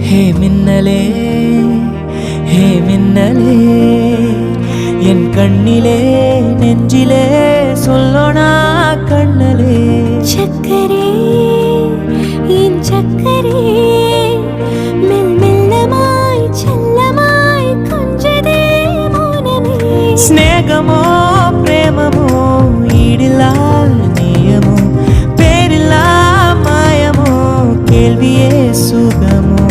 ஹே மின்னலே ஹே மின்னலே என் கண்ணிலே நெஞ்சிலே சொல்லோனா கண்ணலே சக்கரே என் சக்கரே மெல்லமாய் செல்லமாய் கொஞ்சதே மௌனமே ஸ்நேகமோ பிரேமமோ ஈடில்லா நேயமோ பேரில்லா மாயமோ கேள்வியே சுகமோ